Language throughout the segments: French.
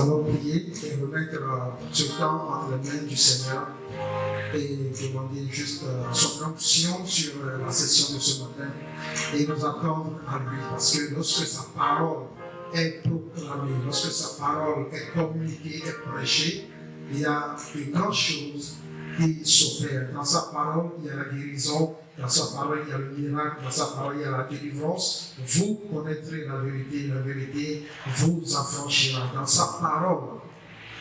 allons prier et remettre ce temps entre les mains du Seigneur et demander juste son onction sur la session de ce matin et nous attendre à lui. Parce que lorsque sa parole est proclamée, lorsque sa parole est communiquée et prêchée, il y a de grandes choses qui s'opèrent. Dans sa parole, il y a la guérison. Dans sa parole, il y a le miracle. Dans sa parole, il y a la délivrance. Vous connaîtrez la vérité vous affranchira. Dans sa parole,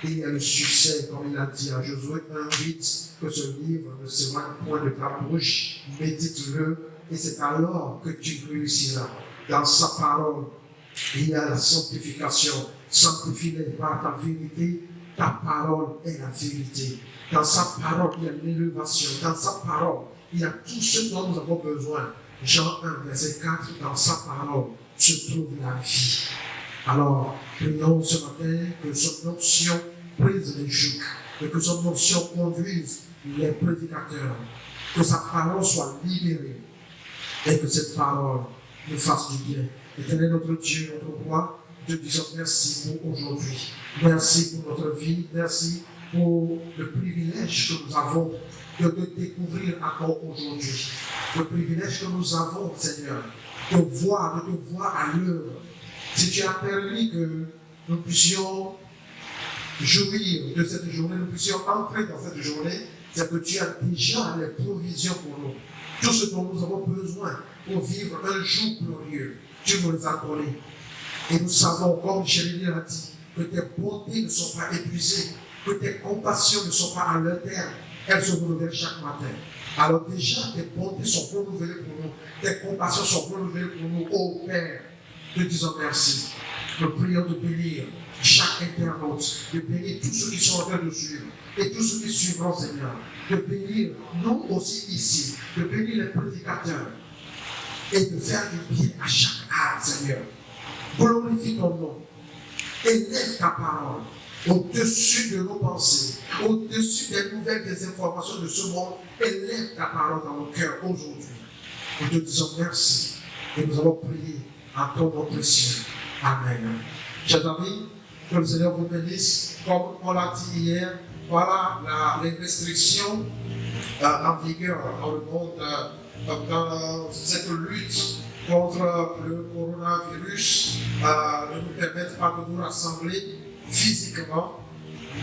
il y a le succès, comme il a dit à Josué, invite que ce livre ne s'éloigne point de ta bouche, médite-le, et c'est alors que tu réussiras. Dans sa parole, il y a la sanctification. Sanctifie-les par ta vérité, ta parole est la vérité. Dans sa parole, il y a l'élévation. Dans sa parole, il y a tout ce dont nous avons besoin. Jean 1, verset 4, dans sa parole se trouve la vie. Alors, prions ce matin que son onction brise les jougs, et que son onction conduise les prédicateurs, que sa parole soit libérée, et que cette parole nous fasse du bien. Éternel notre Dieu, notre roi, Dieu disons merci pour aujourd'hui. Merci pour notre vie, merci pour le privilège que nous avons de te découvrir encore aujourd'hui. Le privilège que nous avons, Seigneur, de te voir à l'œuvre. Si tu as permis que nous puissions jouir de cette journée, nous puissions entrer dans cette journée, c'est que tu as déjà les provisions pour nous. Tout ce dont nous avons besoin pour vivre un jour glorieux, tu nous les as donnés. Et nous savons, comme Jérémie l'a dit, que tes bontés ne sont pas épuisées, que tes compassions ne sont pas à leur terme. Elles se renouvellent chaque matin. Alors déjà, tes bontés sont renouvelées pour nous. Tes compassions sont renouvelées pour nous. Ô Père, te disons merci. Nous prions de bénir chaque internaute, de bénir tous ceux qui sont en train de suivre et tous ceux qui suivront, Seigneur. De bénir nous aussi ici, de bénir les prédicateurs et de faire du bien à chaque âme, Seigneur. Glorifie ton nom. Élève ta parole au-dessus de nos pensées, au-dessus des nouvelles, des informations de ce monde. Élève ta parole dans nos cœurs aujourd'hui. Nous te disons merci et nous avons prié en ton nom précieux. Amen. Chers amis, que le Seigneur vous bénisse. Comme on l'a dit hier, voilà les restrictions en vigueur dans le monde dans cette lutte contre le coronavirus ne nous permettent pas de nous rassembler physiquement,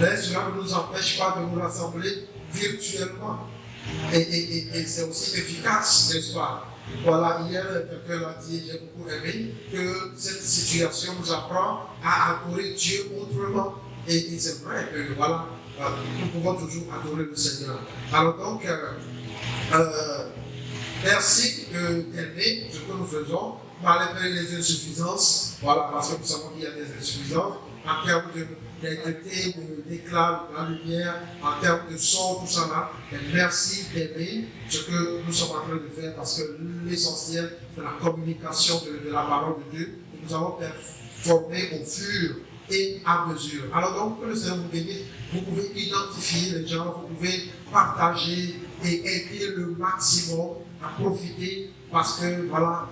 mais cela ne nous empêche pas de nous rassembler virtuellement. Et c'est aussi efficace, n'est-ce pas? Voilà, hier, quelqu'un l'a dit, j'ai beaucoup aimé, que cette situation nous apprend à adorer Dieu autrement. Et c'est vrai que, voilà, nous pouvons toujours adorer le Seigneur. Alors donc, merci d'aimer ce que nous faisons, malgré les insuffisances, voilà, parce que nous savons qu'il y a des insuffisances en termes d'intégrité, d'éclat, de la lumière, en termes de son, tout ça là. Et merci d'aimer ce que nous sommes en train de faire, parce que l'essentiel de la communication de la parole de Dieu, nous avons performé au fur et à mesure. Alors donc, que le Seigneur vous bénisse, vous pouvez identifier les gens, vous pouvez partager et aider le maximum à profiter, parce que voilà,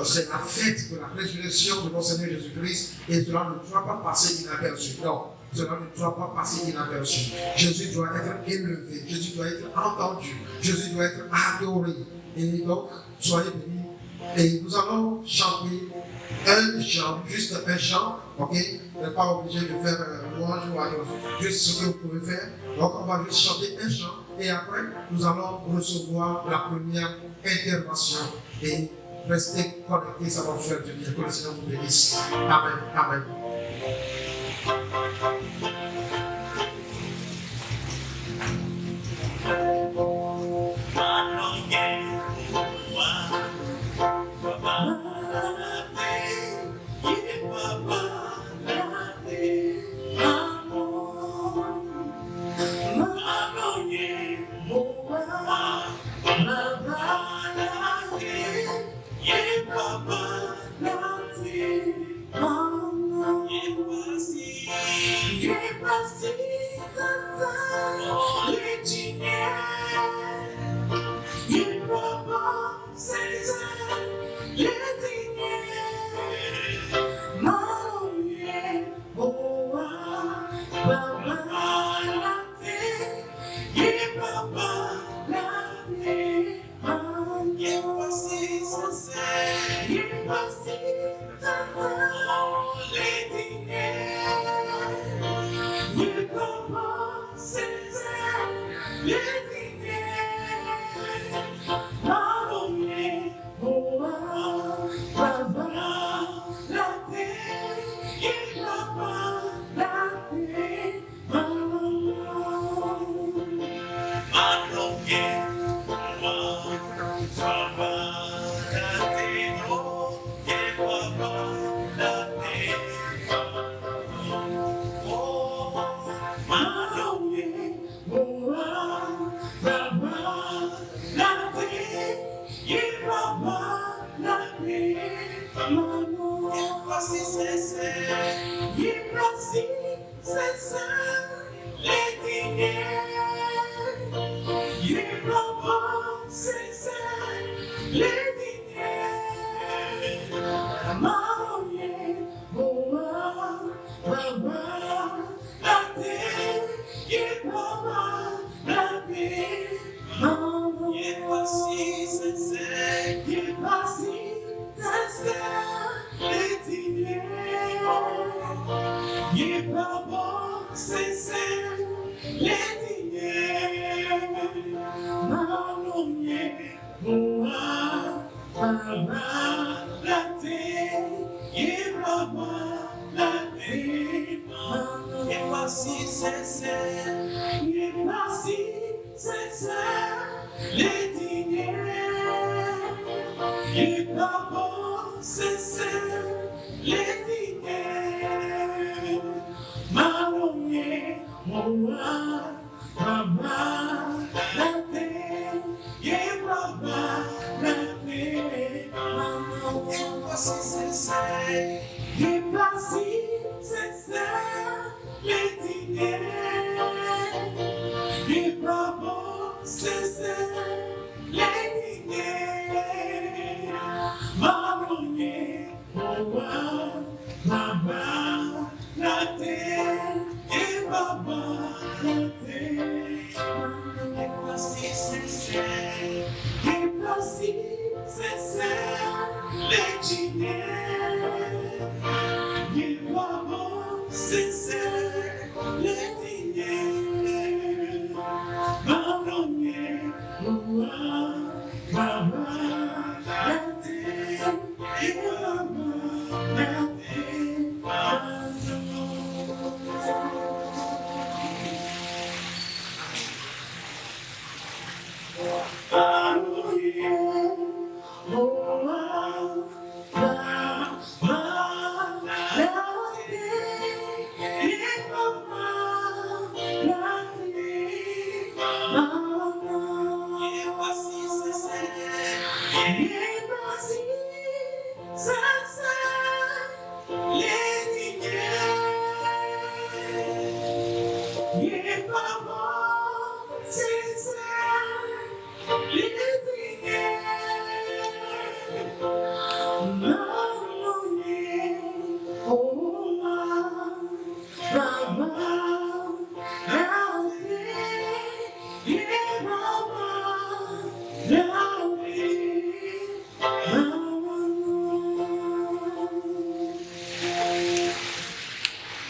c'est la fête de la résurrection de notre Seigneur Jésus-Christ, et cela ne doit pas passer inaperçu. Non, cela ne doit pas passer inaperçu. Jésus doit être élevé, Jésus doit être entendu, Jésus doit être adoré. Et donc, soyez bénis. Et nous allons chanter un chant, juste un chant, ok? Vous n'êtes pas obligé de faire louange ou ailleurs, juste ce que vous pouvez faire. Donc, on va juste chanter un chant, et après, nous allons recevoir la première intervention. Et restez connectés, ça va vous faire du bien. Que le Seigneur vous bénisse. Amen. Amen. Yeah,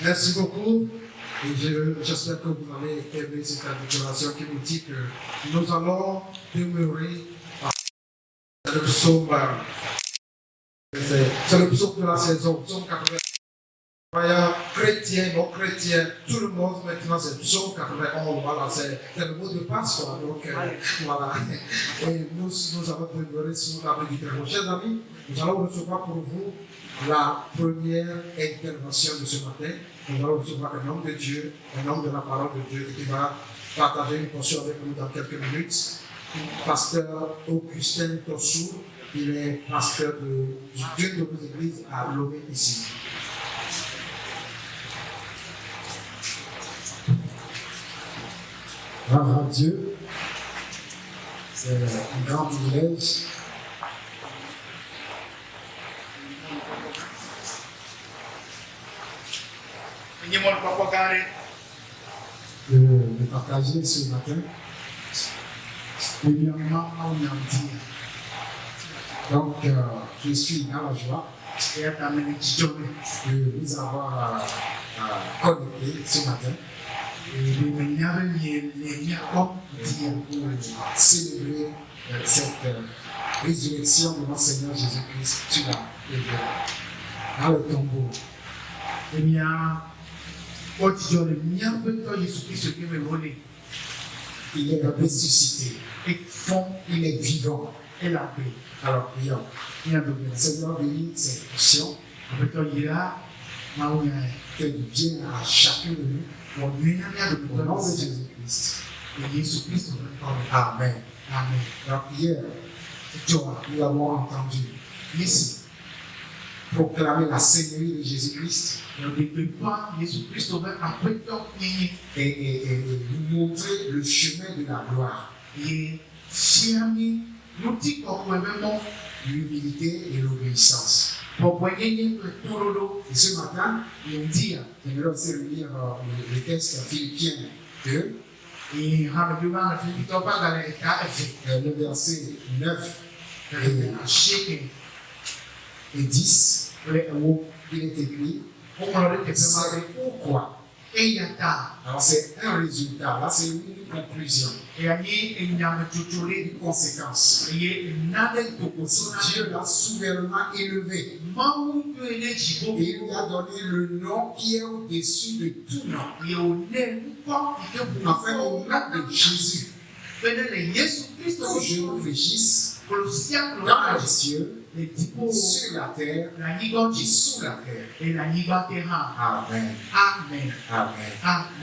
Merci beaucoup. Et j'espère que vous allez aimer cette déclaration qui nous dit que nous allons demeurer dans le psaume. C'est le psaume de la saison, psaume 80. Chrétiens, non chrétiens, tout le monde maintenant c'est psaume 91. Voilà, c'est le mot de passe. Donc voilà. Et nous allons demeurer sur la méditation. Chers amis, nous allons recevoir pour vous la première intervention de ce matin. Nous allons recevoir un homme de Dieu, un homme de la parole de Dieu qui va partager une portion avec nous dans quelques minutes. Pasteur Augustin Tossou, il est pasteur d'une de nos églises à Lomé ici. Bravo à Dieu, c'est un grand privilège. De partager ce matin. Donc, je suis dans la joie de vous avoir connecté ce matin. Pour célébrer cette résurrection de notre Seigneur Jésus-Christ sur dans le tombeau. Il est ressuscité. Il est vivant. Elle a pris. Alors prions. Seigneur, bénis cette portion. Fais du bien à chacun de nous. Au nom de Jésus-Christ. Amen. Amen. La prière, nous l'avons entendu ici. Proclamer la Seigneurie de Jésus-Christ. Et nous montrer le chemin de la gloire. L'humilité et l'obéissance. Et ce matin, j'aimerais aussi lire le texte Philippiens 2, le verset 9 et 10. Il est écrit, c'est pourquoi. Alors c'est un résultat, là c'est une conclusion, une conséquence. Dieu l'a souverainement élevé et il lui a donné le nom qui est au-dessus de tout nom. Enfin, au nom de Jésus, tout genou fléchisse dans les cieux, sur la terre et sous la terre. Amen. Amen. Amen.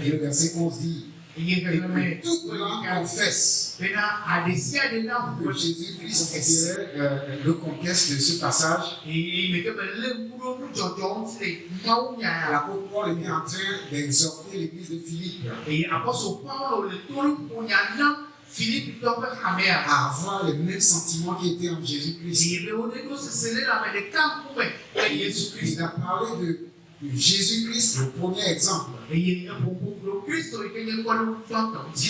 Et le verset 11 dit, et que toute langue confesse que Jésus-Christ est le contexte de ce passage. L'apôtre Paul était en train d'exhorter l'église de Philippe à avoir les mêmes sentiments qui étaient en Jésus-Christ. Il a parlé de Jésus-Christ, le premier exemple. Il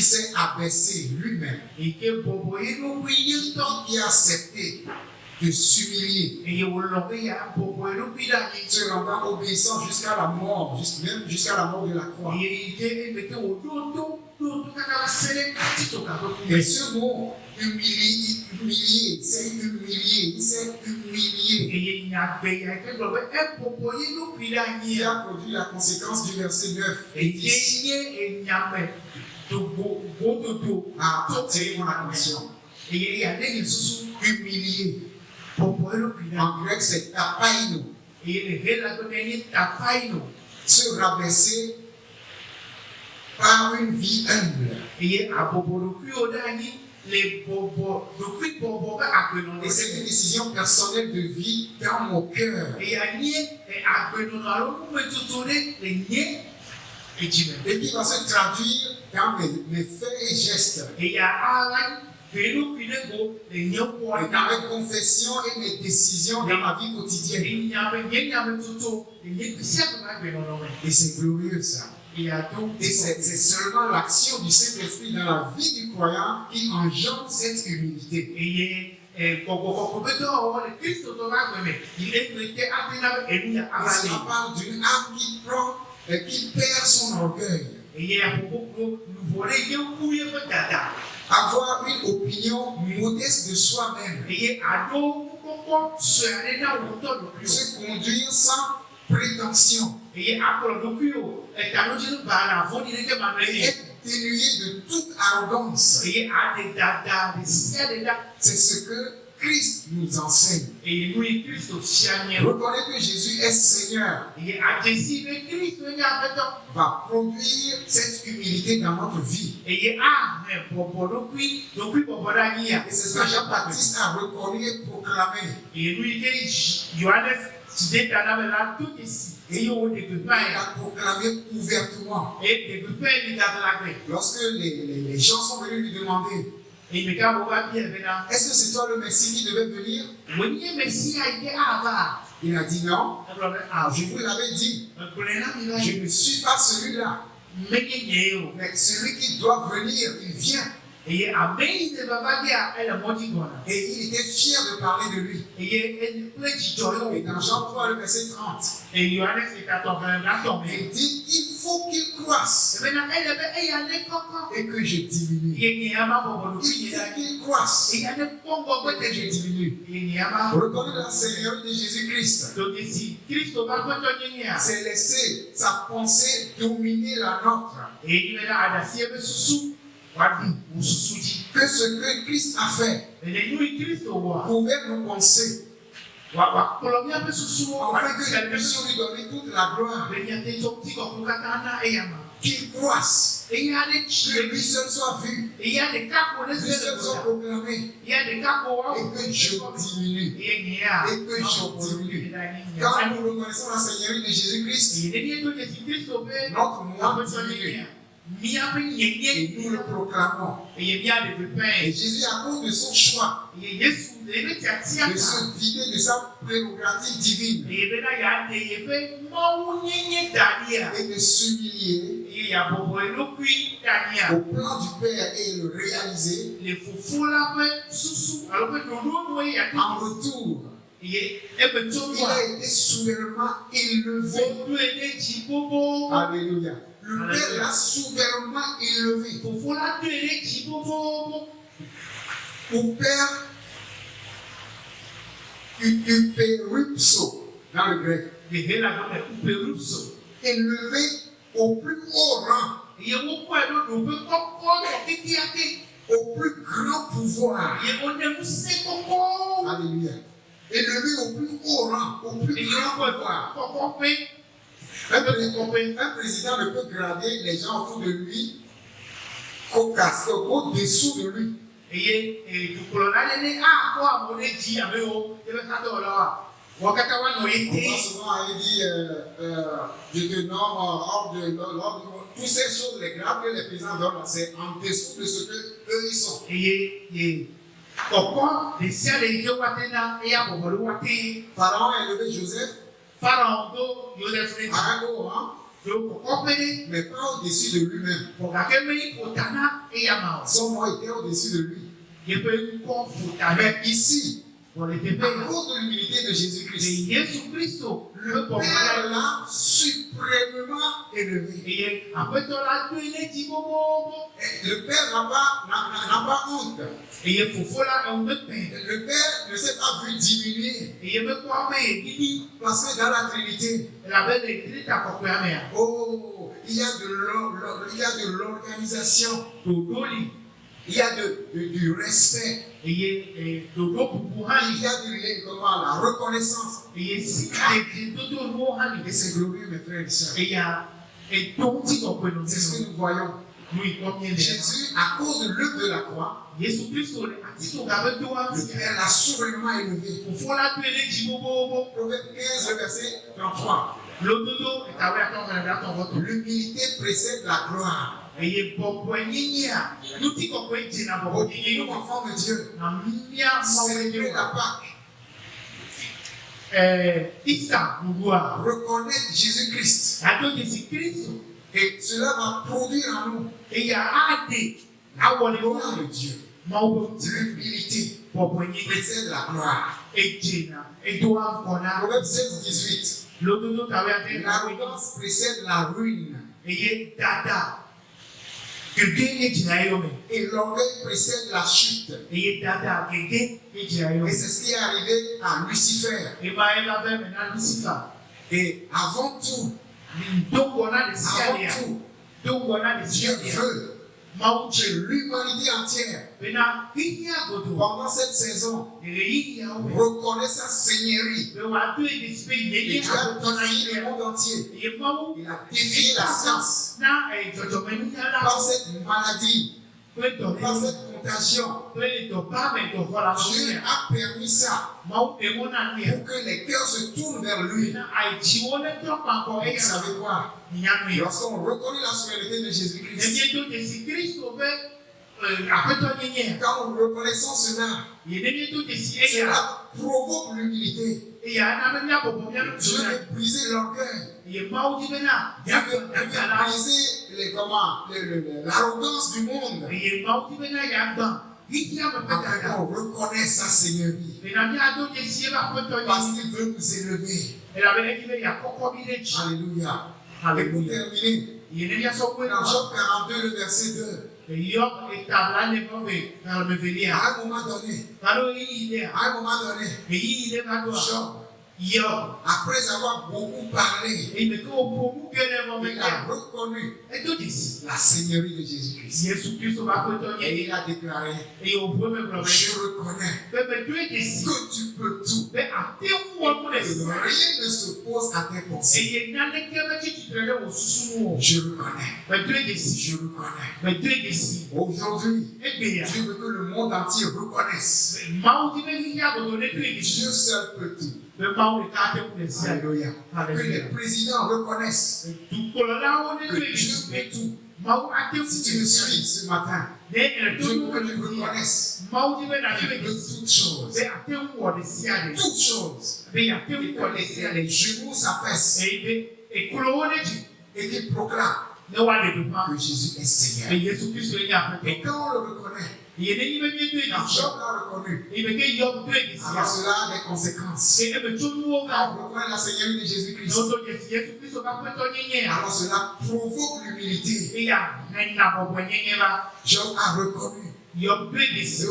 s'est abaissé lui-même. Il a accepté de s'humilier, se rendant obéissant jusqu'à la mort, même jusqu'à la mort de la croix. Et ce mot humilié, c'est humilié, il s'est humilié. Il a produit la conséquence du verset 9 et 10. Attirez mon attention. Humilié. En grec, c'est tapaino. Se rabaisser par une vie humble. Et c'est une décision personnelle de vie dans mon cœur. Et qui va se traduire dans mes faits et gestes. Dans mes confessions et mes décisions dans ma vie quotidienne. Et c'est glorieux ça. Et c'est seulement l'action du Saint-Esprit dans la vie du croyant qui engendre cette humilité. Et cela parle d'une âme qui perd son orgueil. Avoir une opinion modeste de soi-même. Se conduire sans prétention. Et être dénué de toute arrogance. C'est ce que Christ nous enseigne. Reconnaître que Jésus est Seigneur va produire cette humilité dans notre vie. Et c'est ce que Jean-Baptiste a reconnu et proclamé. Et il a proclamé ouvertement. Lorsque les gens sont venus lui demander, est-ce que c'est toi le Messie qui devait venir? Il a dit non. Je vous l'avais dit. Je ne suis pas celui-là. Mais celui qui doit venir, il vient. Et il était fier de parler de lui. Et dans Jean 3, le verset 30, il dit il faut qu'il croisse et que je diminue. Il faut qu'il croisse et que je diminue. Reconnaître la Seigneurie de Jésus-Christ, c'est laisser sa pensée dominer la nôtre. que ce que Christ a fait pouvait nous penser, afin que nous puissions lui donner toute la gloire, qu'il croisse, que lui seul soit vu, lui seul soit proclamé, et que Dieu diminue, Quand nous reconnaissons la Seigneurie de Jésus-Christ, notre moi diminue. Et nous le proclamons. Et Jésus, à cause de son choix, de se vider de sa prérogative divine et de s'humilier au plan du Père et le réaliser, en retour, il a été souverainement élevé. Alléluia. Le Père l'a souverainement élevé pour faire uperupso dans le grec. Élevé au plus haut rang, au plus grand pouvoir. Alléluia. Élevé au plus haut rang, au plus grand pouvoir. Un président ne peut grader les gens autour de lui au-dessous de lui. On va souvent aller dire je te nomme hors de l'ordre. Toutes ces choses, les grades que les présidents donnent, c'est en dessous de ce qu'eux ils sont. Pharaon a élevé Joseph à un haut rang, mais pas au-dessus de lui-même. Son nom était au-dessus de lui. Mais ici, à cause de l'humilité de Jésus-Christ, le Père l'a suprêmement élevé. Le Père n'a pas honte. Le Père ne s'est pas vu diminuer. Parce que dans la Trinité, oh, il y a de l'organisation. Il y a du respect. Il y a la reconnaissance. Et c'est glorieux, mes frères et sœurs. C'est ce que nous voyons. Jésus, à cause de l'œuvre de la croix, le Père l'a souverainement élevé. Proverbe 15, le verset 33. L'humilité précède la gloire. Nous, enfants de Dieu, célébrer la Pâque, reconnaître Jésus-Christ, et cela va produire en nous la gloire de Dieu. L'humilité précède la gloire. Proverbe 16, 18. L'arrogance précède la ruine. Et l'orgueil précède la chute. Et c'est ce qui est arrivé à Lucifer. Et avant tout, Dieu veut que l'humanité entière, pendant cette saison, reconnaisse sa seigneurie. Et Dieu a défié le monde entier. Il a défié la science par cette maladie, par cette contagion. Dieu a permis ça pour que les cœurs se tournent vers lui. Et vous savez quoi? Lorsqu'on reconnaît la souveraineté de Jésus-Christ, quand nous reconnaissons cela provoque l'humilité. Dieu veut briser l'orgueil. Dieu veut briser l'arrogance du monde. Afin qu'on reconnaisse sa seigneurie. Parce qu'il veut nous élever. Alléluia. Et pour terminer, dans Job 42, le verset 2. À un moment donné, Job après avoir beaucoup parlé, il a reconnu la Seigneurie de Jésus-Christ. Et il a déclaré, je reconnais que tu peux tout. Rien ne se pose à tes pensées. Je reconnais. Aujourd'hui, Dieu veut que le monde entier reconnaisse que Dieu seul peut tout. Alléluia. Que les présidents reconnaissent que Dieu peut tout. Si tu me suis ce matin, je veux que tu reconnaisses que toutes choses, et que les genoux s'affaissent et qu'ils proclament que Jésus est Seigneur. Et quand on le reconnaît, quand Job l'a reconnu, alors cela a des conséquences. Quand on reconnaît la Seigneurie de Jésus-Christ, alors cela provoque l'humilité. Job a reconnu. Et au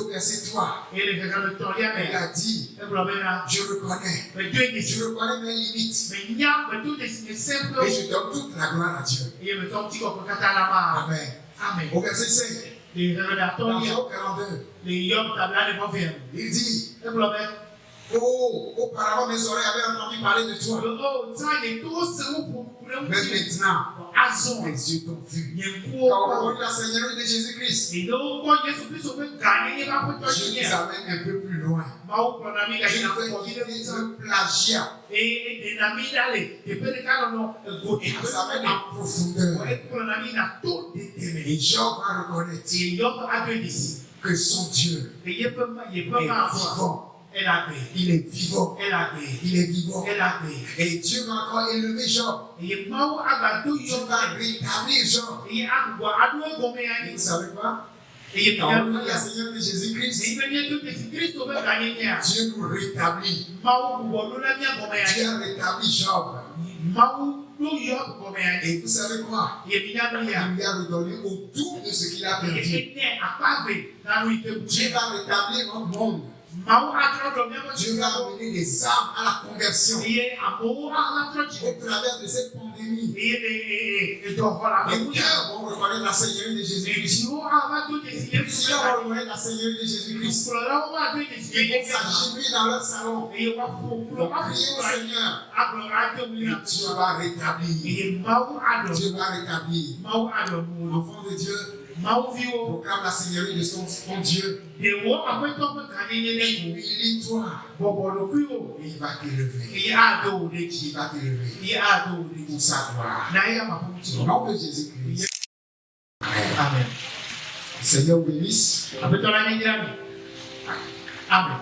verset 3, il a dit, je reconnais mes limites. Et je donne toute la gloire à Dieu. Amen. Au verset 5, dans Job 42, il dit, oh, auparavant mes oreilles avaient entendu parler de toi. Mais maintenant, mes yeux t'ont vu. Quand on reconnaît la Seigneurie de Jésus-Christ, Dieu nous amène un peu plus loin. Dieu veut quitter le plagiat. Et nous amène en profondeur. Et Job va reconnaître que son Dieu est vivant. Il est vivant. Il est vivant. Et Dieu va encore élever Job. Dieu va rétablir Job. Et vous savez quoi? Quand on regarde la Seigneurie de Jésus-Christ, Dieu nous rétablit. Dieu a rétabli Job. Et vous savez quoi? Il lui a redonné au double de ce qu'il a perdu. Dieu va rétablir notre monde. Dieu va amener des âmes à la conversion au travers de cette pandémie. Les cœurs vont reconnaître la Seigneurie de Jésus-Christ. Plusieurs vont reconnaître la Seigneurie de Jésus-Christ. Ils vont s'agenouiller dans leur salon. Ils vont prier au Seigneur. Et Dieu va rétablir. Dieu va rétablir. Enfant de Dieu, proclame la Seigneurie de son Dieu. Humilie-toi. Et il va t'élever. Il va t'élever pour sa gloire. Au nom de Jésus-Christ. Amen. Seigneur vous bénisse. Amen.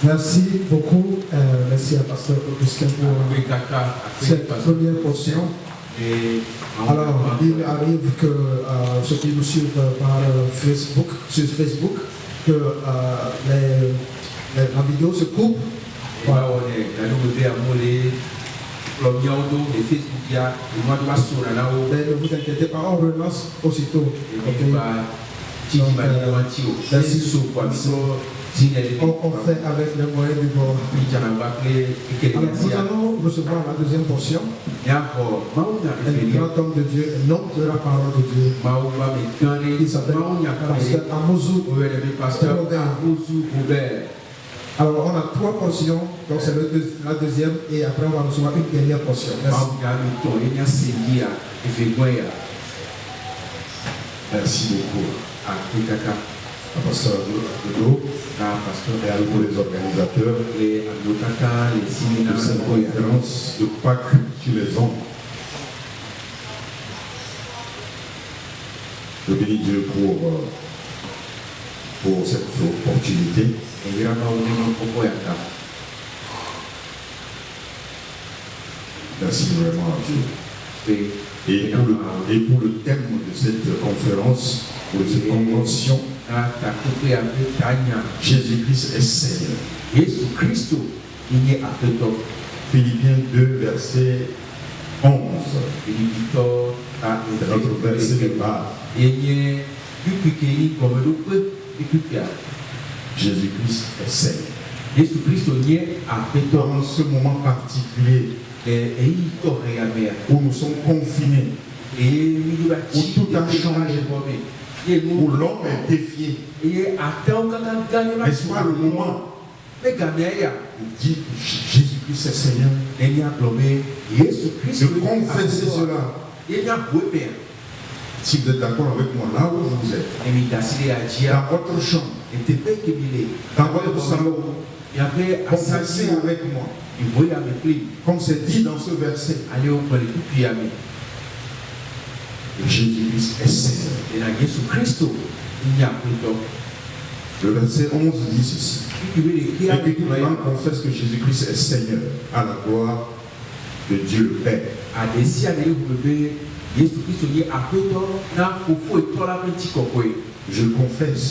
Merci beaucoup, merci à Pasteur Augustin pour cette première portion. Alors, il arrive que ceux qui nous suivent par Facebook, sur Facebook, que la vidéo se coupe. Mais ne vous inquiétez pas, on relance aussitôt. On fait avec les moyens du bord. Alors, nous allons recevoir la deuxième portion. Un grand homme de Dieu, un homme de la parole de Dieu. Il s'appelle Pasteur Robert. Alors, on a 3 portions, donc c'est la deuxième, et après on va recevoir une dernière portion. Merci. Merci beaucoup. Pasteur Dodo, et à tous les organisateurs de cette conférence de Pâques sur les ondes. Je bénis Dieu pour cette opportunité. Merci vraiment à Dieu. Et pour le thème de cette conférence, de cette convention, Jésus-Christ est Seigneur. Philippiens 2, verset 11. C'est notre verset de base. Jésus-Christ est Seigneur. Dans ce moment particulier où nous sommes confinés, où tout a changé, où l'homme est défié, n'est-ce pas le moment de dire Jésus-Christ est Seigneur, de confesser cela? Si vous êtes d'accord avec moi, là où vous êtes, dans votre chambre, dans votre salon, confessez avec moi, comme c'est dit dans ce verset. Jésus-Christ est Seigneur. Le verset 11 dit ceci. Et que tout le monde confesse que Jésus-Christ est Seigneur, à la gloire de Dieu le Père. Je confesse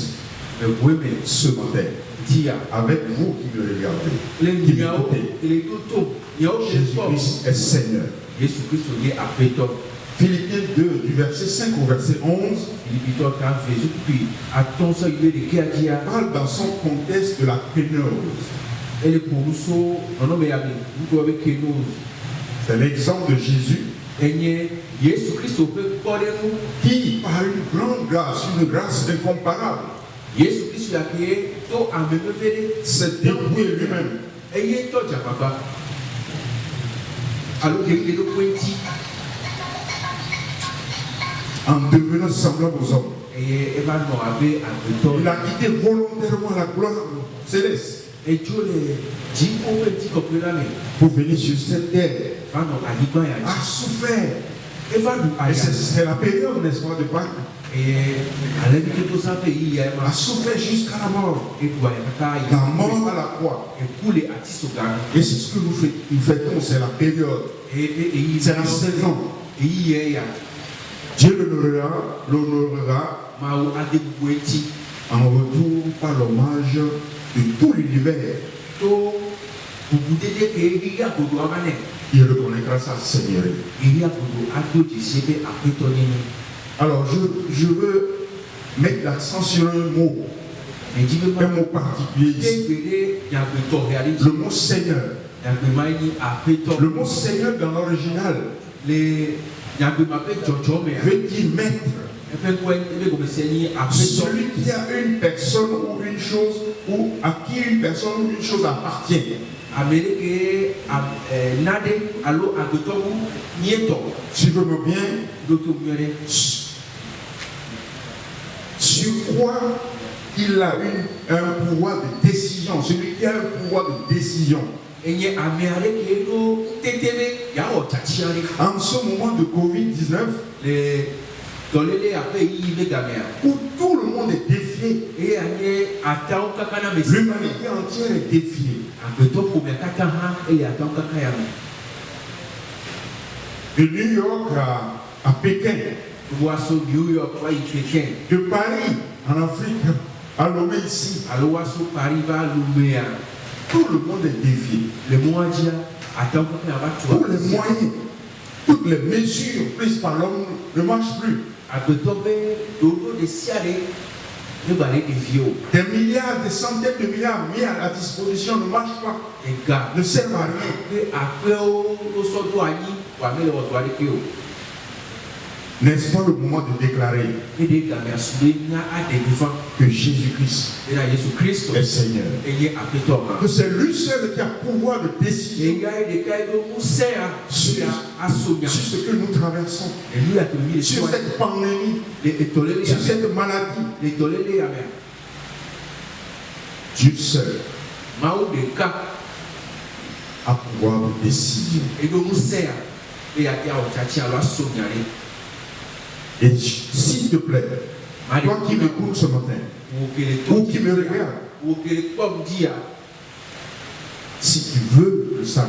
ce matin avec vous qui me regardez, qui m'écoutez. Jésus-Christ est Seigneur. Philippiens 2, du verset 5 au verset 11, parle dans son contexte de la pénose. C'est l'exemple de Jésus qui, par une grande grâce, une grâce incomparable, s'est dépouillé lui-même. En devenant semblable aux hommes. Il a quitté volontairement la gloire céleste pour venir sur cette terre. A souffert. Et c'est la période, n'est-ce pas, de Pâques. A souffert jusqu'à la mort. La mort à la croix. Et c'est ce que nous fêtons, c'est la période. C'est la saison. Dieu l'honorera en retour par l'hommage de tout l'univers il reconnaîtra sa seigneurie. Alors je veux mettre l'accent sur un mot particulier ici. Le mot Seigneur. Le mot Seigneur dans l'original veut dire maître. Celui qui a une personne ou une chose, ou à qui une personne ou une chose appartient. Suivez-moi bien. Sur quoi il a un pouvoir de décision. Celui qui a un pouvoir de décision. En ce moment de Covid-19, où tout le monde est défié, l'humanité entière est défiée. De New York à Pékin, de Paris en Afrique à Lomé ici, tout le monde est défié. Tous les moyens, toutes les mesures prises par l'homme ne marchent plus. Des milliards, des centaines de milliards mis à disposition ne marchent pas, ne servent à rien. N'est-ce pas le moment de déclarer que Jésus-Christ est Seigneur? Que c'est lui seul qui a pouvoir de décision sur ce que nous traversons, sur cette pandémie, sur cette maladie. Dieu seul a pouvoir de décision. Et s'il te plaît, toi qui m'écoutes ce matin, ou qui me regarde, si tu veux le salut,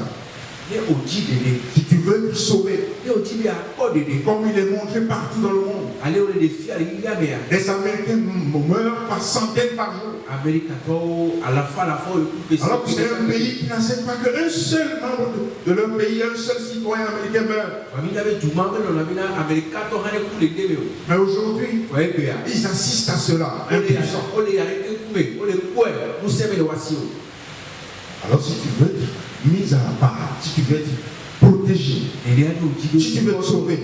si tu veux te sauver, comme il est montré partout dans le monde, les Américains meurent par centaines par jour. Alors que c'est un pays qui n'accepte pas qu'un seul membre de leur pays, un seul citoyen américain meurt. Mais aujourd'hui, ils assistent à cela. Alors si tu veux être mis à part, si tu veux être protégé, si tu veux te sauver,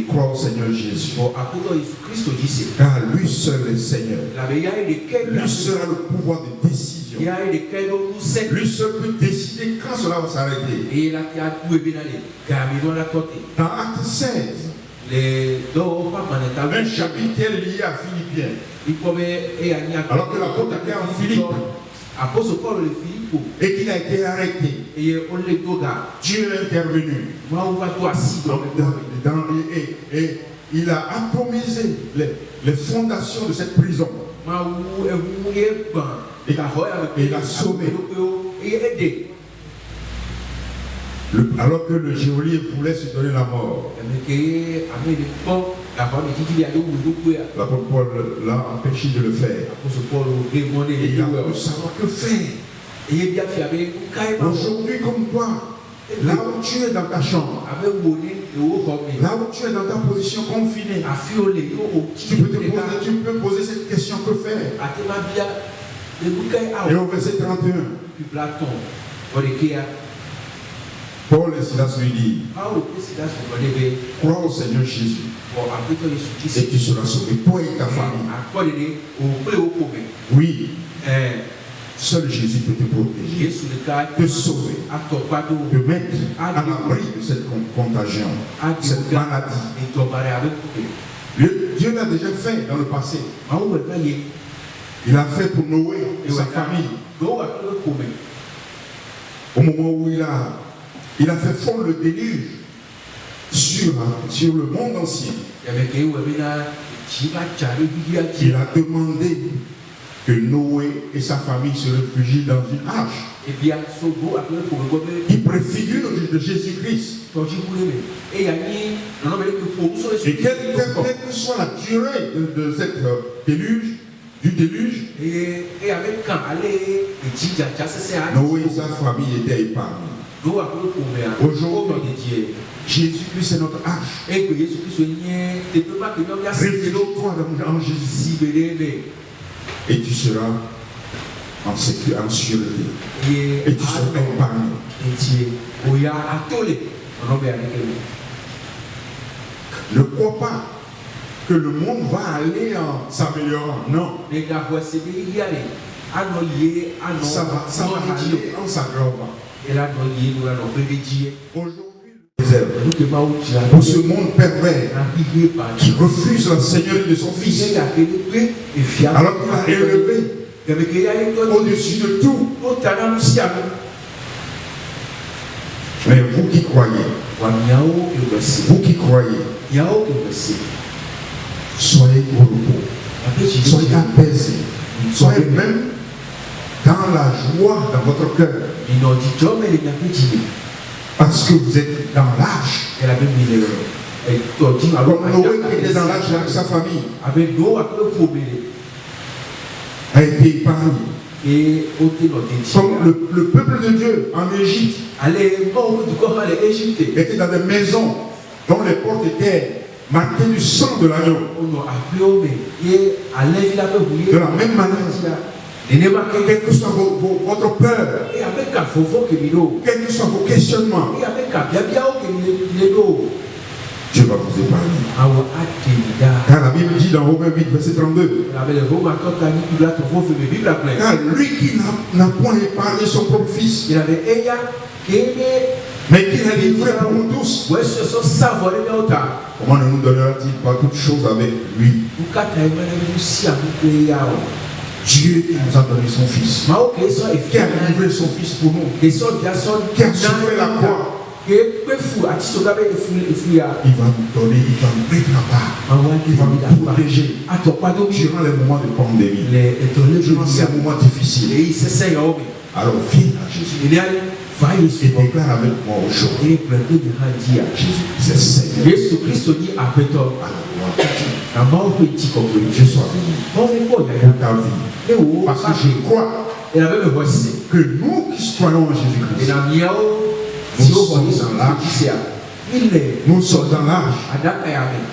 crois au Seigneur Jésus. Car lui seul est Seigneur. Lui seul a le pouvoir de décision. Lui seul peut décider quand cela va s'arrêter. Dans Acte 16, un chapitre est lié à Philippiens. Alors que l'apôtre était en Philippe et qu'il a été arrêté, Dieu est intervenu et il a atomisé les fondations de cette prison et il a sauvé. Alors que le geôlier voulait se donner la mort, l'apôtre Paul l'a empêché de le faire. Et il a voulu savoir que faire. Aujourd'hui, comme toi, là où tu es dans ta chambre, là où tu es dans ta position confinée, tu peux poser cette question: que faire? Et au verset 31, Paul et Silas lui disent: crois au Seigneur Jésus et tu seras sauvé, toi et ta famille. Oui, seul Jésus peut te protéger, te sauver, te mettre à l'abri de cette contagion, cette maladie. Dieu l'a déjà fait dans le passé. Il a fait pour Noé et sa famille. Au moment où il a fait fondre le déluge sur le monde entier. Il a demandé que Noé et sa famille se réfugient dans une arche qui préfigure de Jésus-Christ. Et quelle que soit la durée de cette déluge, du déluge, Noé et sa famille étaient épargnés. Aujourd'hui, Jésus-Christ est notre arche. Réfugie-toi en Jésus et tu seras en sécurité, en sûreté. Et tu seras épargné. Ne crois pas que le monde va aller en s'améliorant. Non. Ça va aller en s'aggravant. Aujourd'hui, pour ce monde pervers qui refuse la seigneurie de son fils, alors qu'il a élevé au-dessus de tout. Mais vous qui croyez, soyez au repos, soyez apaisés, soyez même dans la joie dans votre cœur. Parce que vous êtes dans l'arche. Comme Noé qui était dans l'arche avec sa famille a été épargné. Comme le peuple de Dieu en Égypte était dans des maisons dont les portes étaient marquées du sang de l'agneau. De la même manière, quelle que soit votre peur, quels que soient vos questionnements, Dieu va vous épargner. Car la Bible dit dans Romains 8, verset 32, car lui qui n'a point épargné son propre fils, mais qui l'a livré pour nous tous, comment ne nous donnera-t-il pas toutes choses avec lui? Dieu qui nous a donné son fils, qui a livré son fils pour nous, qui a sauvé la croix, il va nous donner, il va nous mettre là-bas, il va nous protéger durant les moments de pandémie, durant ces moments difficiles. Alors viens à Jésus et déclare avec moi aujourd'hui, Jésus, c'est Seigneur. Je sois venu pour ta vie, parce que je crois que nous qui croyons en Jésus-Christ, nous sommes dans l'arche. Nous sommes dans l'arche.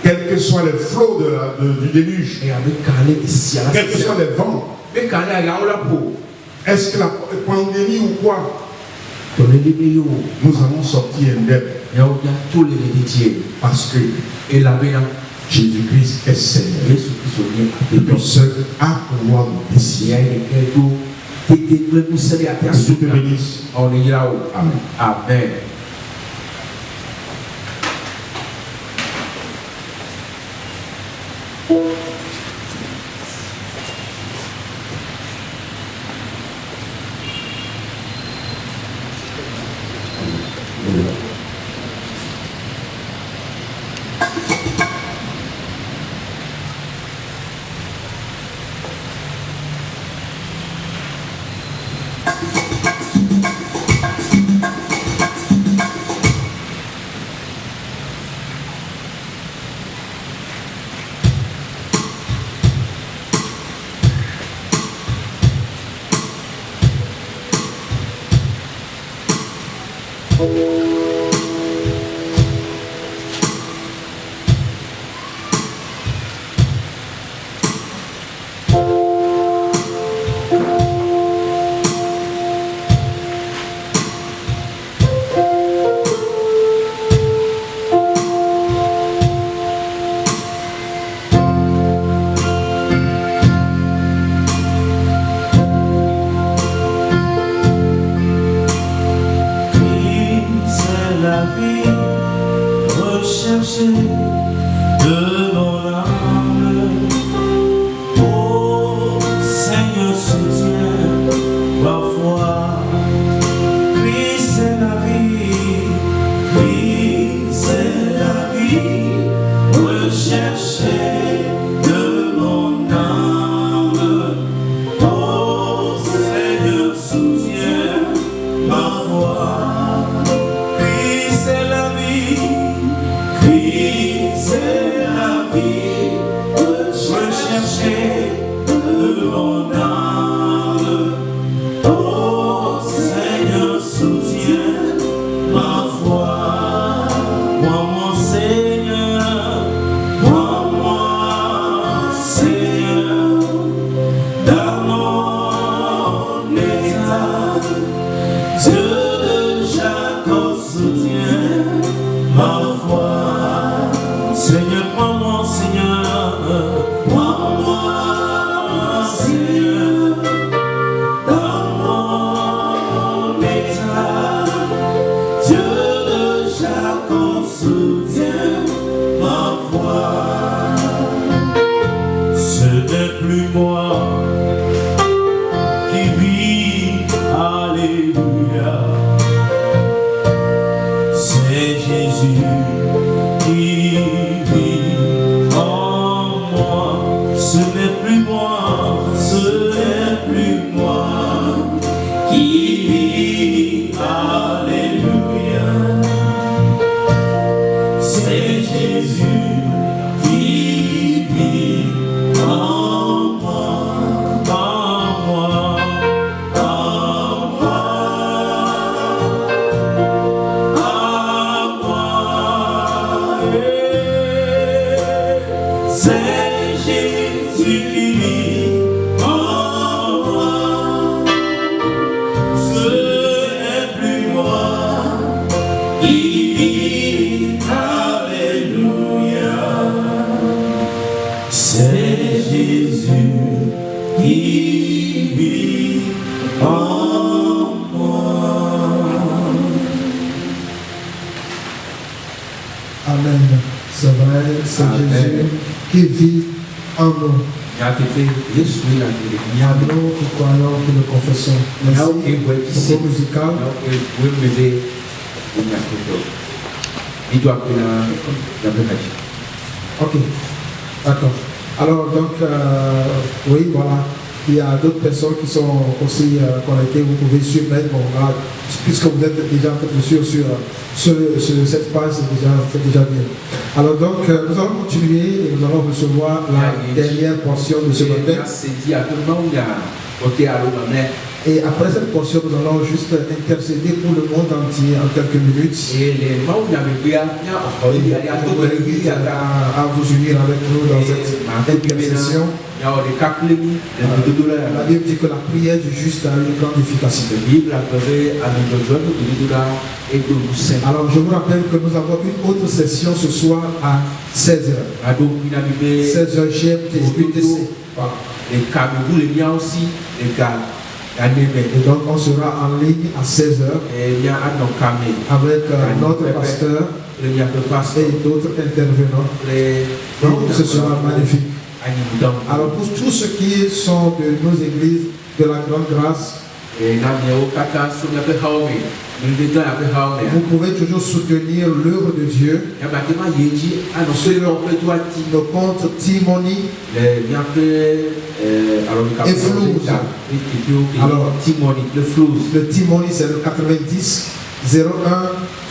Quels que soient les flots du déluge, quels que soient les vents, est-ce que la pandémie ou quoi, nous allons sortir indemnes. Parce que Jésus-Christ est Seigneur. Et lui seul a pouvoir nous décider. Que Dieu te bénisse. Amen. Amen. Christ est la vie, Christ qui vit, alléluia. C'est Jésus qui vit en moi. Amen. C'est vrai, c'est Amen. Jésus qui vit en nous. Nous croyons que nous confessons. Merci. Pour le musical. Ok, d'accord. Alors donc, oui, voilà. Il y a d'autres personnes qui sont aussi connectées. Vous pouvez suivre. Bon, voilà, puisque vous êtes déjà un peu sur cette page, c'est déjà bien. Alors donc, nous allons continuer et nous allons recevoir la dernière portion de ce matin. Et après cette portion, nous allons juste intercéder pour le monde entier en quelques minutes. À vous unir avec nous dans cette intercession. La Bible dit que la prière du juste a une grande efficacité. Alors je vous rappelle que nous avons une autre session ce soir à 16h. 16h GMT, UTC. Et donc on sera en ligne à 16h avec notre pasteur et d'autres intervenants. Donc ce sera magnifique. Alors pour tous ceux qui sont de nos églises de la Grande Grâce, vous pouvez toujours soutenir l'œuvre de Dieu sur le compte Timoni et Flouz. Alors le Timoni c'est le 90 01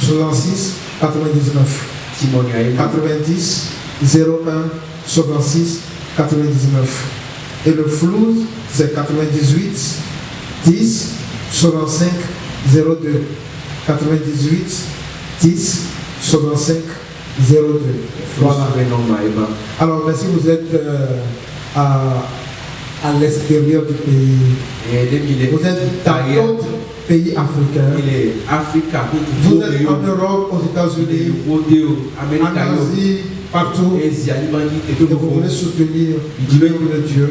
66 99. 90 01 66 99. Et le Flouz c'est 98 10 65 02. 98 10 65 02. Voilà. Alors, mais si vous êtes à l'extérieur du pays, vous êtes dans d'autres pays africains, vous êtes en Europe, aux États-Unis, en Asie, partout, et vous voulez soutenir l'œuvre de Dieu,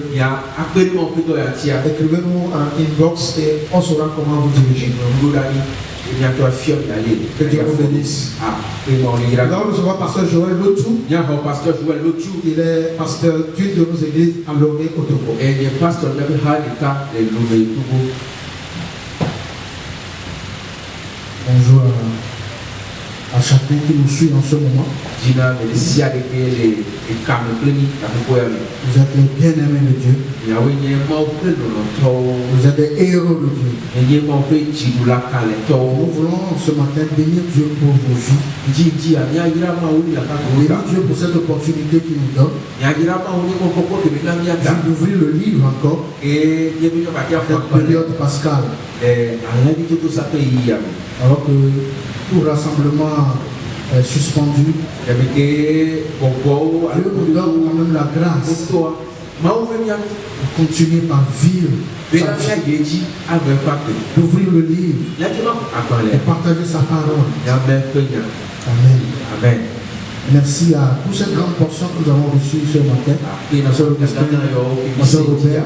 écrivez-nous en inbox et on saura comment vous diriger. Que Dieu vous bénisse. Alors nous avons pasteur Joël Lotou. Il est pasteur d'une de nos églises à Lomé au Togo. Bonjour à chacun qui nous suit en ce moment. Vous êtes les bien-aimés de Dieu. Vous êtes des héros de Dieu. Nous voulons ce matin bénir Dieu pour vos vies. Bénir Dieu pour cette opportunité qu'il nous donne. D'ouvrir le livre encore. Cette période pascale. Alors que tout rassemblement est suspendu. Dieu nous donne quand même la grâce de continuer par vivre, d'ouvrir le livre et partager sa parole. Amen. Amen. Merci à toute cette grande portion que nous avons reçue ce matin. Monsieur Robert.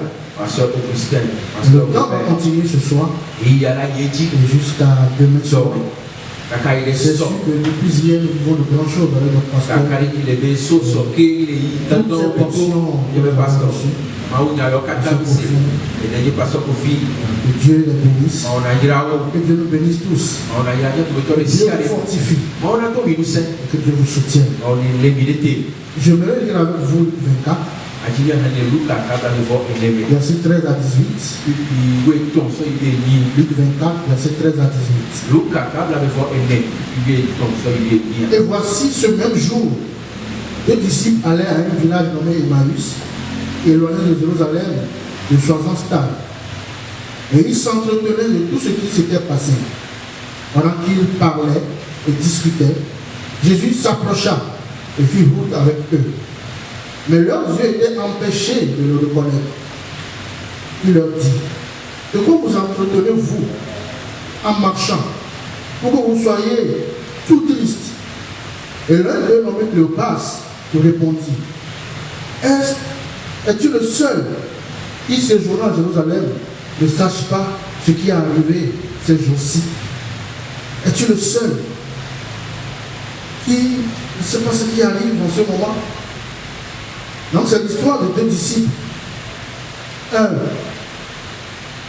Le temps va continuer ce soir et jusqu'à demain soir. C'est sûr que depuis hier, nous vivons de grandes choses avec notre pasteur. Toutes ces portions que Dieu les bénisse. Que Dieu nous bénisse tous. Que Dieu nous fortifie. Que Dieu vous soutienne. J'aimerais lire avec vous Luc 24. Verset 13 à 18. Luc 24, verset 13 à 18. Et voici ce même jour, deux disciples allaient à un village nommé Emmaüs, éloigné de Jérusalem de 60 stades. Et ils s'entretenaient de tout ce qui s'était passé. Pendant qu'ils parlaient et discutaient, Jésus s'approcha et fit route avec eux. Mais leurs yeux étaient empêchés de le reconnaître. Il leur dit, de quoi vous entretenez-vous en marchant, pour que vous soyez tout triste. Et l'un d'eux, nommé Cléopas, lui répondit, es-tu le seul qui séjourne à Jérusalem ne sache pas ce qui est arrivé ces jours-ci? Es-tu le seul qui ne sait pas ce qui arrive en ce moment? Donc c'est l'histoire de deux disciples.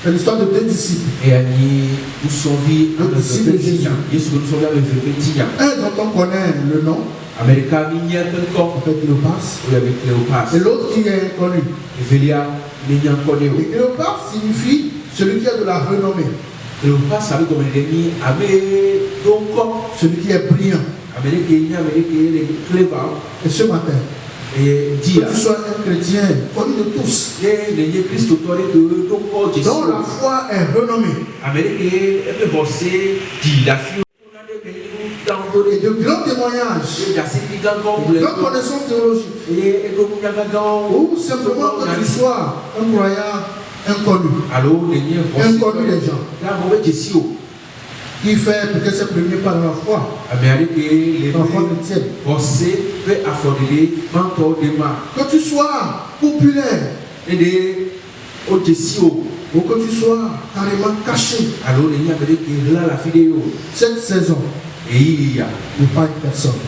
C'est l'histoire de deux disciples. Le disciple de Jésus. Un dont on connaît le nom, avec Cléopas, et l'autre qui est inconnu. Et Cléopas signifie celui qui a de la renommée, celui qui est brillant. Et ce matin, que tu sois un chrétien connu de tous, dont la foi est renommée, et de grands témoignages, de grandes connaissances théologiques, ou simplement que tu sois un croyant inconnu des gens, qui fait peut-être ses premiers pas dans la foi, la foi chrétienne. Que tu sois populaire, ou que tu sois carrément caché, cette saison n'est pas une personne.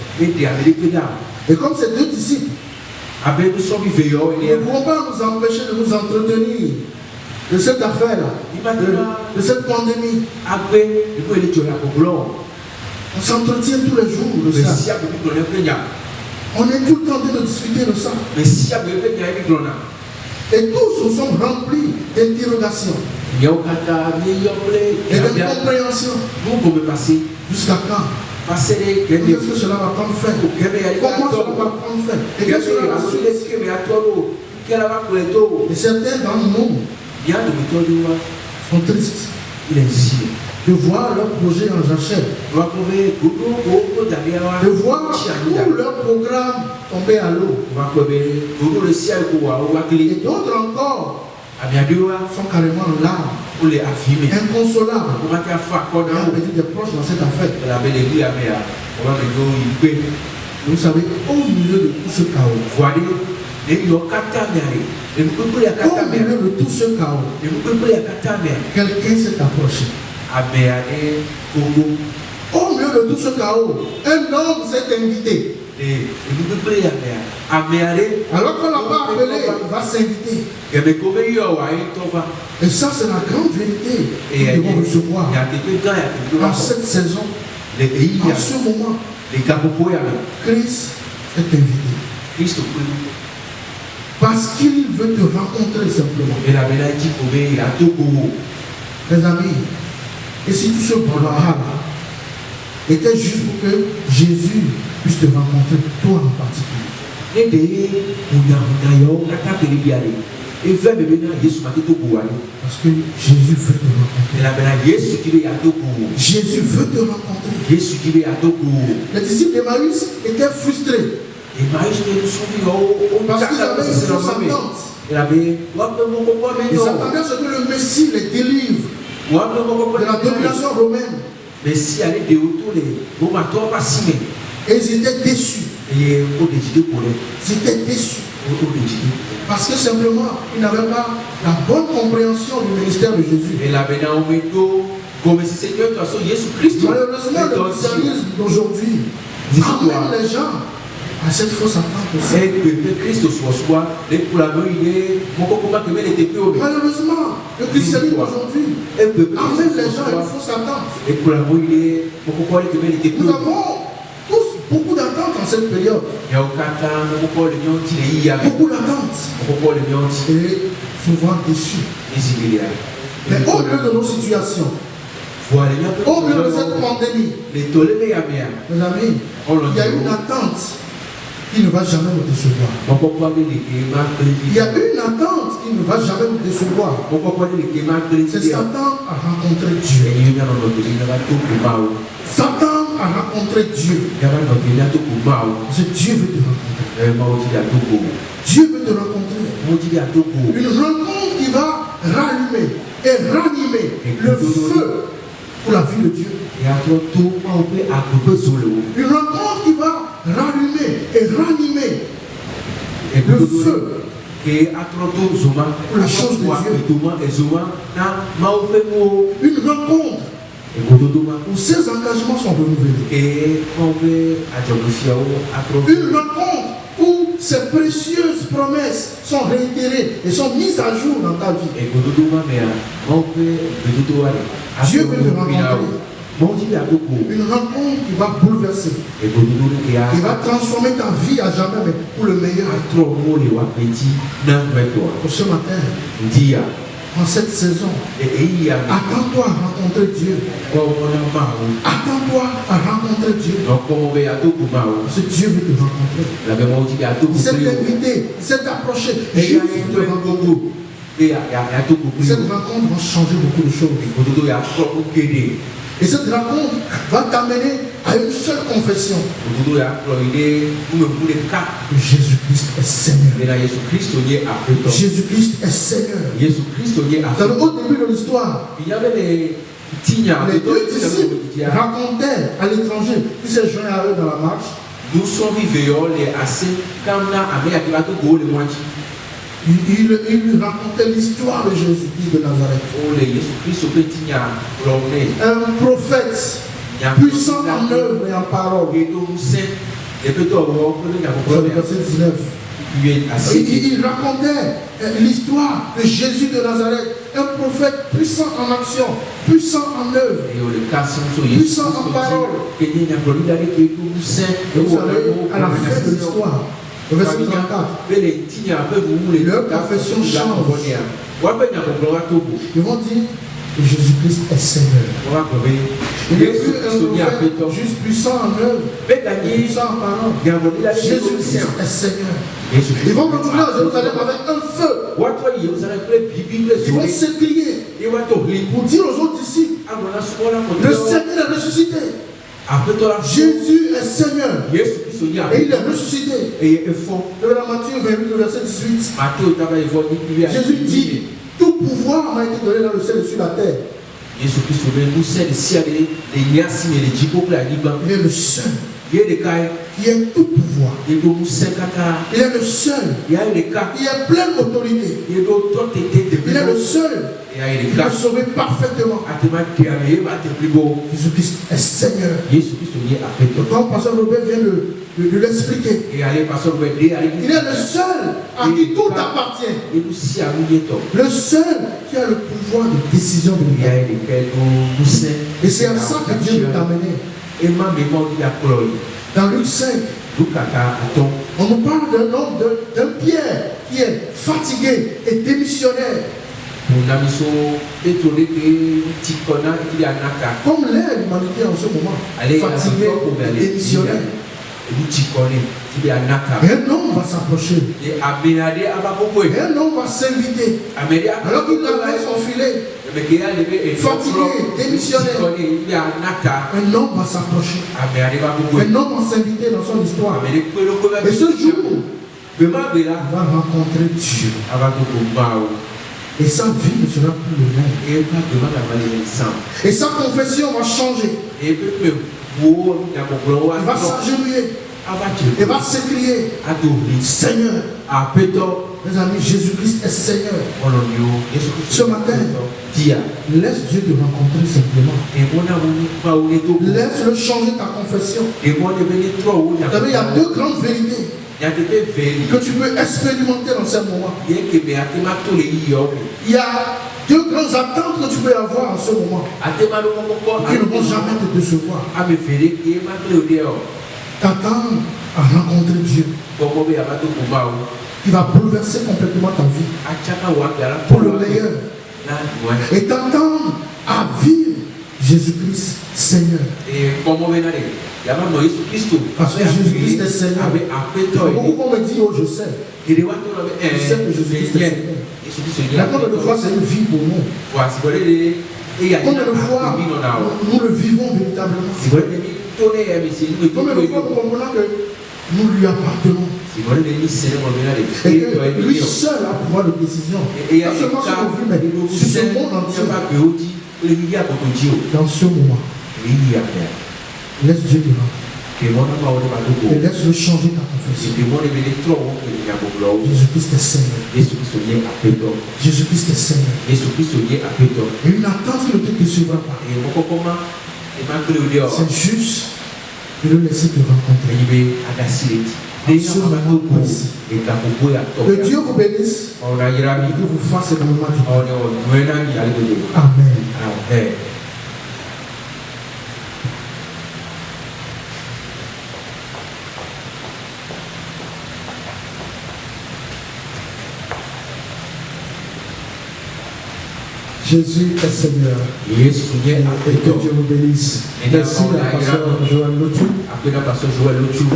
Et comme ces deux disciples, nous ne pouvons pas nous empêcher de nous entretenir de cette affaire-là, de cette pandémie. On s'entretient tous les jours de ça. On est tout le temps en train de discuter de ça. Et tous nous sommes remplis d'interrogations et d'incompréhension. Jusqu'à quand? Qu'est-ce que cela va prendre fin? Comment cela va prendre fin? Et qu'est-ce que cela va suite? Et certains d'entre nous sont tristes de voir leur projet en jachère, de voir tout leur programme tomber à l'eau. Et d'autres encore sont carrément en larmes, inconsolables. Et on dit des proches dans cette affaire. Vous savez, au milieu de tout ce chaos, quelqu'un s'est approché. Au milieu de tout ce chaos, un homme s'est invité. Alors qu'on ne l'a pas appelé, il va s'inviter. Et ça, c'est la grande vérité que nous devons recevoir en cette saison, en ce moment. Christ est invité. Parce qu'il veut te rencontrer simplement. Mes amis, et si tout ce brouhaha était juste pour que Jésus puisse te rencontrer, toi en particulier. Parce que Jésus veut te rencontrer. Jésus veut te rencontrer. Les disciples d'Emmaüs étaient frustrés. Parce qu'ils avaient une fausse attente. Ils attendaient ce que le Messie les délivre de la domination romaine. Et ils étaient déçus. Ils étaient déçus. Parce que simplement, ils n'avaient pas la bonne compréhension du ministère de Jésus. Malheureusement, le christianisme d'aujourd'hui amène les gens à cette fausse attente aussi. Malheureusement, le christianisme d'aujourd'hui amène les gens à une fausse attente. Nous avons tous beaucoup d'attentes en cette période. Beaucoup d'attentes. Et souvent déçus. Mais au milieu de nos situations, au milieu de cette pandémie, mes amis, il y a une attente qui ne va jamais nous décevoir. Il y a une attente qui ne va jamais nous décevoir. C'est s'attendre à rencontrer Dieu. S'attendre à rencontrer Dieu. Parce que Dieu veut te rencontrer. Dieu veut te rencontrer. Une rencontre qui va rallumer et ranimer le feu pour la vie de Dieu. Une rencontre qui va rallumer et ranimer le feu pour les choses de Dieu. Une rencontre où ces engagements sont renouvelés. Une rencontre où ces précieuses promesses sont réitérées et sont mises à jour dans ta vie. Dieu veut te rencontrer. Une rencontre qui va bouleverser, qui va transformer ta vie à jamais, mais pour le meilleur. Pour ce matin, en cette saison, attends-toi à rencontrer Dieu. Attends-toi à rencontrer Dieu. Parce que Dieu veut te rencontrer. Il s'est invité, il s'est approché. Juste de rencontrer. Cette rencontre va changer beaucoup de choses. Et cette rencontre va t'amener à une seule confession. Jésus-Christ est Seigneur. Jésus-Christ est Seigneur. Dans le haut début de l'histoire, les deux disciples racontaient à l'étranger qui s'est joint à eux dans la marche. Il lui racontait l'histoire de Jésus-Christ de Nazareth. Un prophète puissant en œuvre et en parole. Verset 19. Il racontait l'histoire de Jésus de Nazareth, un prophète puissant en action, puissant en œuvre, puissant en parole. Et vous savez, à la fin de l'histoire, au verset 34, leur confession change. Ils vont dire que Jésus-Christ est Seigneur. Il est plus un prophète juste puissant en œuvre, puissant en parole. Jésus-Christ est Seigneur. Ils vont retourner à Jérusalem avec un feu. Ils vont s'écrier pour dire aux autres disciples, le Seigneur est ressuscité. Jésus est Seigneur. Et il est ressuscité. Dans la Matthieu 28, verset 18. Jésus dit, tout pouvoir m'a été donné dans le ciel et sur la terre. Il est le seul qui a tout pouvoir. Il est le seul qui a pleine autorité. Il est le seul qui a sauvé parfaitement. Jésus-Christ est Seigneur. Quand le pasteur Robert vient de l'expliquer, il est le seul à qui tout appartient. Le seul qui a le pouvoir de décision de l'État. Et c'est à ça que Dieu veut t'amener. Dans Luc 5, on nous parle d'un homme, d'un Pierre qui est fatigué et démissionnaire. Comme l'est l'humanité en ce moment, fatigué et démissionnaire. Et un homme va s'approcher. Et un homme va s'inviter. Alors qu'il a son filet, fatigué, démissionnaire, un homme va s'approcher. Un homme va s'inviter dans son histoire. Et ce jour, il va rencontrer Dieu. Et sa vie ne sera plus le même. Et sa confession va changer. Il va s'agenouiller. Il va s'écrier, Seigneur. Mes amis, Jésus-Christ est Seigneur. Ce matin, laisse Dieu te rencontrer simplement. Laisse-le changer ta confession. Il y a deux grandes vérités que tu peux expérimenter dans ce moment. Il y a deux grandes attentes que tu peux avoir en ce moment qui ne vont jamais te décevoir. T'attends à rencontrer Dieu. Il va bouleverser complètement ta vie pour le meilleur. Et t'attends à vivre Jésus-Christ Seigneur. Parce que Jésus-Christ est Seigneur. Beaucoup me dit, oh je sais. Je sais que Jésus-Christ est Seigneur. La combien de fois c'est une vie pour nous. Combien de fois nous le vivons véritablement. Combien de fois nous comprenons que nous lui appartenons. Et que lui seul a pouvoir de décision. Pas seulement sur nos vies, mais sur ce monde entier. Dans ce moment, Laisse Dieu devant. Et laisse-le changer ta confession. Jésus-Christ est Seigneur. Jésus-Christ est Seigneur. Et une attente que le Dieu te suivra pas. C'est juste de le laisser te rencontrer. En ce moment précis. Que Dieu vous bénisse. Et que vous fasse énormément du bien. Amen. Jésus est Seigneur. Et que Dieu vous bénisse. Merci à pasteur Joël Lotou.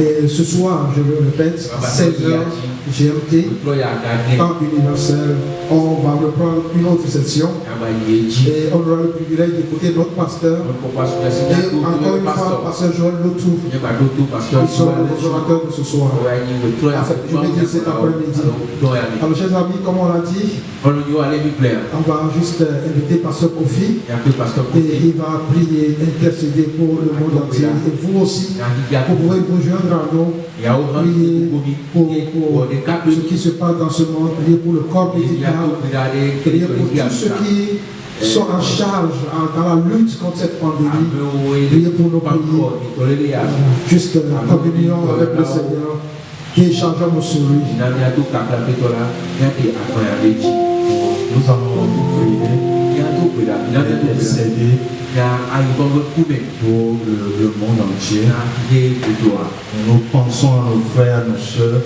Et ce soir, je le répète, 16h GMT, temps universel, on va reprendre une autre session. Et on aura le privilège d'écouter notre pasteur. Et encore une fois, pasteur Joël Lotou. Ils sont les orateurs de ce soir. En fait, je vais dire cet après-midi. Alors, chers amis, comme on l'a dit, on va juste inviter pasteur Kofi. Et il va prier, intercéder pour le monde entier. Et vous aussi, vous pouvez vous joindre à nous. Prier pour ce qui se passe dans ce monde. Prier pour le corps médical. Prier pour tous ceux qui sont en charge dans la lutte contre cette pandémie. Priez pour nos pays. Juste en communion avec le Seigneur. Téléchargeons sur lui. Nous allons prier, intercéder pour le monde entier. Nous pensons à nos frères, nos soeurs,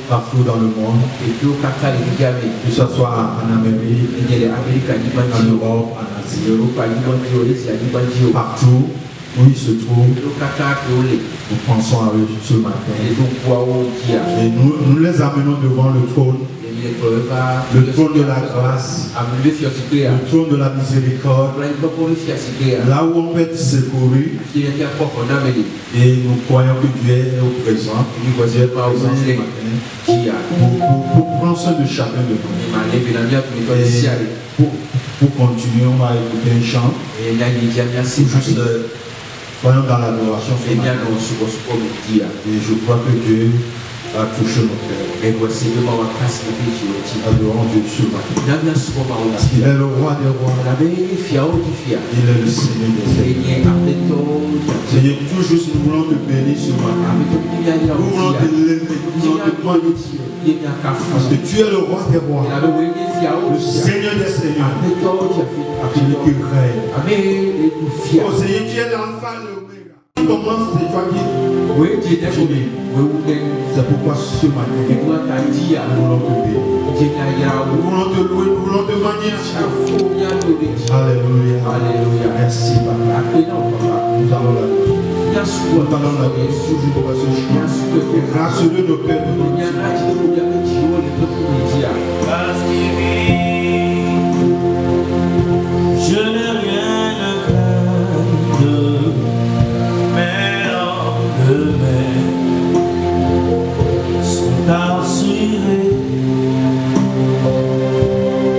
partout dans le monde, que ce soit en Amérique, en Europe, en Asie, partout où ils se trouvent. Nous pensons à eux ce matin. Et nous les amenons devant le trône. Le trône de la grâce, le trône de la miséricorde, là où on peut être secouru. Et nous croyons que Dieu est au présent, pour prendre soin de chacun de nous. Pour continuer, on va écouter un chant. Juste soyons dans l'adoration. Et je crois que Dieu a touché nos cœurs. Adorons Dieu ce matin. Il est le roi des rois. Il est le Seigneur des Seigneurs. Seigneur, tout juste nous voulons te bénir ce matin. Nous voulons te lever, nous voulons te magnifier. Parce que tu es le roi des rois. Le Seigneur des Seigneurs. Celui qui règne. Oh Seigneur, tu es l'alpha et l'oméga. Tu commences, c'est toi qui finis. C'est pourquoi ce matin, nous voulons te bénir. Nous voulons te louer, nous voulons te magnifier. Alléluia. Alléluia. Merci, Papa. Nous allons la louer. Nous allons la louer. Grâce de nos pères, nous je n'ai rien à craindre, mais demain sont assurés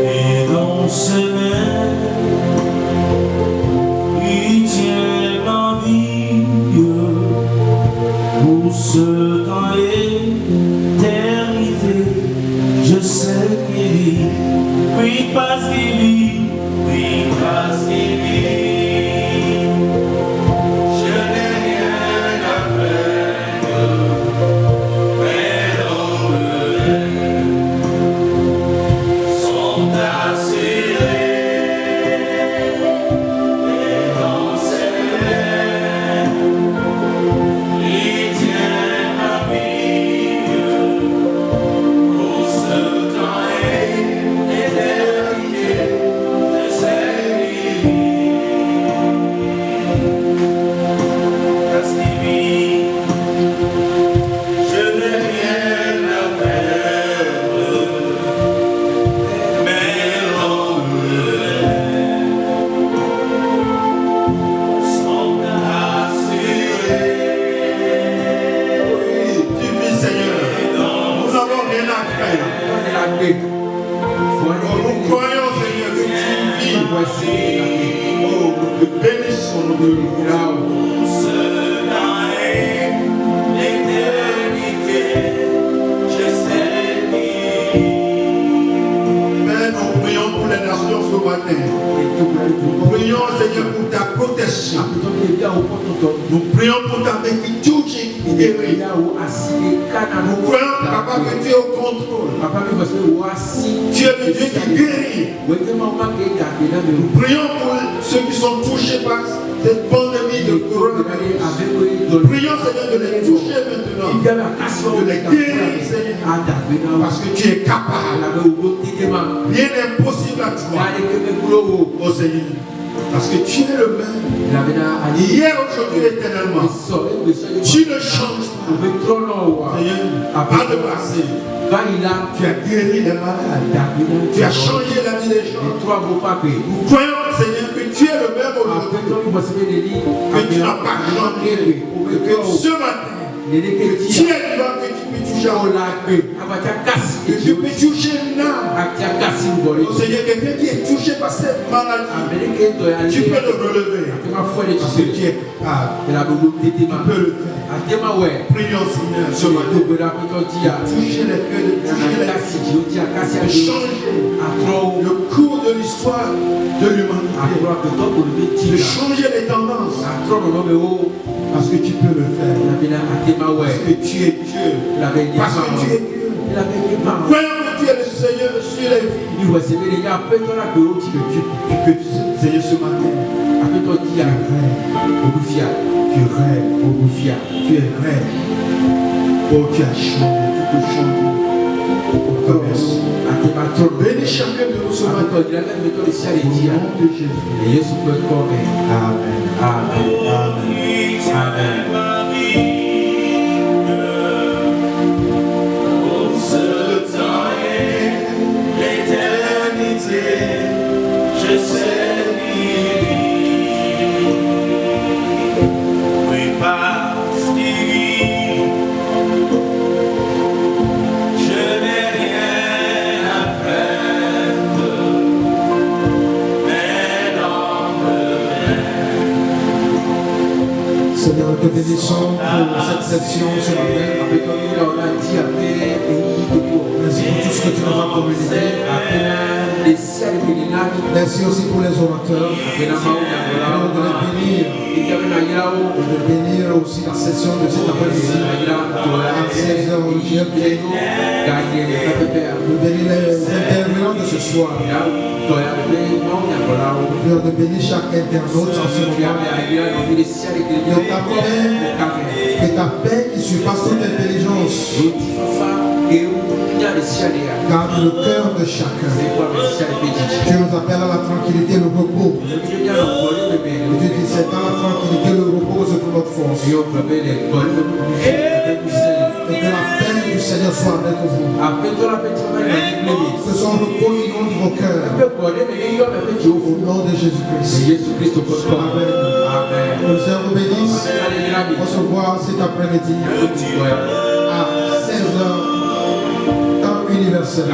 et dans ses mains il tient ma vie pour ce temps éternité. Prions, Seigneur, pour ta protection. Nous prions pour ta main qui touche et qui guérit. Nous prions, Papa, que tu es au contrôle. Tu es le Dieu qui guérit. Nous prions pour ceux qui sont touchés par cette pandémie de coronavirus. Prions, Seigneur, de les toucher maintenant. De les guérir, Seigneur. Parce que tu es capable. Rien n'est possible à toi. Oh Seigneur. Parce que tu es le même. Hier, aujourd'hui, éternellement. Tu ne changes pas. Seigneur, pas de passé. Tu as guéri les malades. Tu as changé la vie des gens. Nous croyons, Seigneur, que tu es le même aujourd'hui. Que tu n'as pas changé. Que ce matin, que tu es vivant, que tu peux toucher au lac. Que tu peux toucher une âme. Oh Seigneur, quelqu'un qui est touché par cette maladie, tu peux le relever. Parce que tu es capable. Tu peux le faire. Prions, Seigneur, ce matin. Toucher les cœurs, toucher les vies. Changer le cours de l'histoire de l'humanité. De changer les tendances. Parce que tu peux le faire. Parce que tu es Dieu. Parce que tu es Dieu. Croyons que tu es le Seigneur sur les vies. Tu peux, Seigneur, ce matin. Tu rêves. Tu es rêve. Oh, tu as changé. Tu peux changer. Oh, merci. Bénis chacun de nous ce matin. Au nom de Jésus. Amen. Amen. Amen. Je sais oui parce qu'il je n'ai rien à craindre, mais Seigneur, nous te bénissons pour cette session ce matin. Merci pour tout ce que tu nous as communiqué. Merci aussi pour les orateurs. De bénir aussi la session de cet après-midi à 16h au GMT. De bénir les intervenants de ce soir. De bénir chaque internaute en ce moment. Que ta paix qui surpasse toute intelligence garde le cœur de chacun. Tu nous appelles à la tranquillité et le repos. Et tu dis c'est dans la tranquillité et le repos c'est pour notre force. Et que la paix du Seigneur soit avec vous. Que son repos inonde vos cœurs. Au nom de Jésus-Christ. Amen. Que le Seigneur vous bénisse. On se voit cet après-midi à 16h. Universel.